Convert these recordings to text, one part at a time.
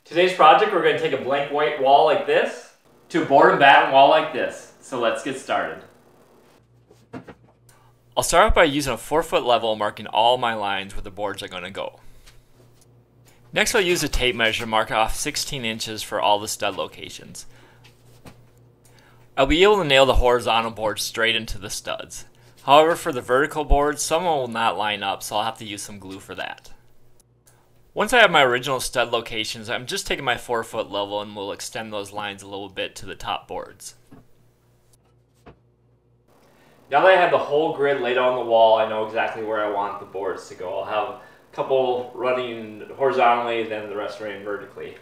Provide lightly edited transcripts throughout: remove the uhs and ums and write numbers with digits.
Today's project, we're going to take a blank white wall like this to a board and batten wall like this. So let's get started. I'll start off by using a 4-foot level marking all my lines where the boards are going to go. Next I'll use a tape measure to mark off 16 inches for all the stud locations. I'll be able to nail the horizontal boards straight into the studs. However, for the vertical boards, some will not line up, so I'll have to use some glue for that. Once I have my original stud locations, I'm just taking my 4-foot level and will extend those lines a little bit to the top boards. Now that I have the whole grid laid on the wall, I know exactly where I want the boards to go. I'll have a couple running horizontally, then the rest running vertically.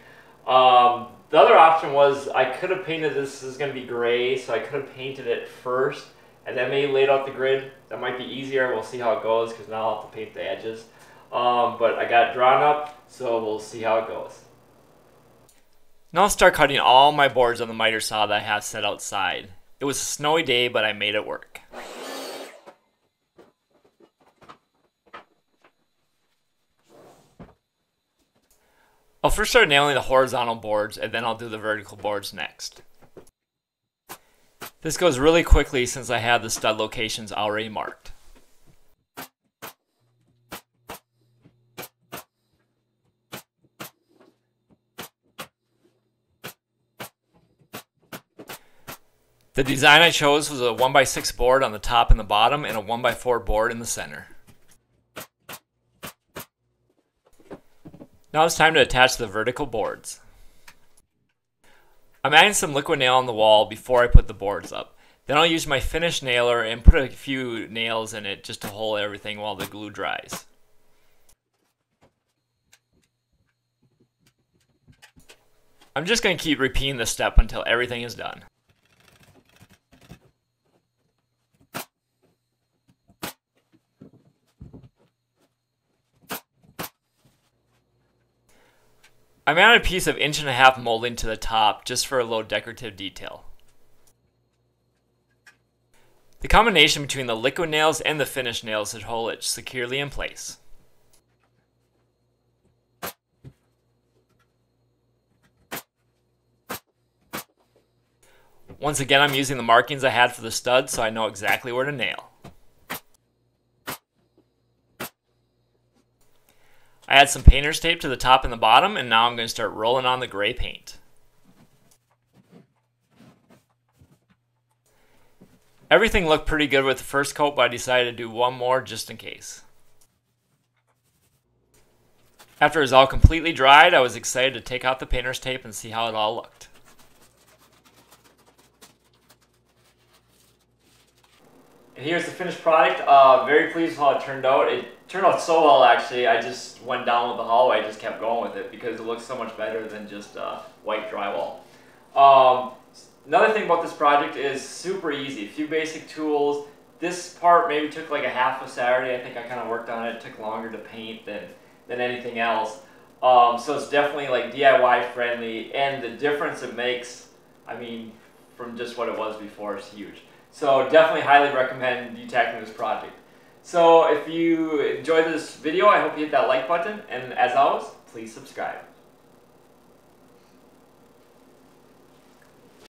The other option was I could have painted this is going to be gray, so I could have painted it first and then maybe laid out the grid. That might be easier. We'll see how it goes because now I'll have to paint the edges. But I got it drawn up, so we'll see how it goes. Now I'll start cutting all my boards on the miter saw that I have set outside. It was a snowy day, but I made it work. I'll first start nailing the horizontal boards, and then I'll do the vertical boards next. This goes really quickly since I have the stud locations already marked. The design I chose was a 1x6 board on the top and the bottom and a 1x4 board in the center. Now it's time to attach the vertical boards. I'm adding some liquid nail on the wall before I put the boards up. Then I'll use my finish nailer and put a few nails in it just to hold everything while the glue dries. I'm just going to keep repeating this step until everything is done. I'm adding a piece of 1.5" molding to the top just for a little decorative detail. The combination between the liquid nails and the finish nails should hold it securely in place. Once again, I'm using the markings I had for the studs so I know exactly where to nail. I add some painter's tape to the top and the bottom, and now I'm going to start rolling on the gray paint. Everything looked pretty good with the first coat, but I decided to do one more just in case. After it was all completely dried, I was excited to take out the painter's tape and see how it all looked. And here's the finished product. Very pleased with how it turned out. It turned out so well, actually. I just went down with the hallway. I just kept going with it because it looks so much better than just white drywall. Another thing about this project is super easy. A few basic tools. This part maybe took like a half a Saturday. I think I kind of worked on it. It took longer to paint than anything else. So it's definitely like DIY friendly, and the difference it makes, I mean, from just what it was before is huge. So definitely highly recommend you tackling this project. So if you enjoyed this video, I hope you hit that like button, and as always, please subscribe.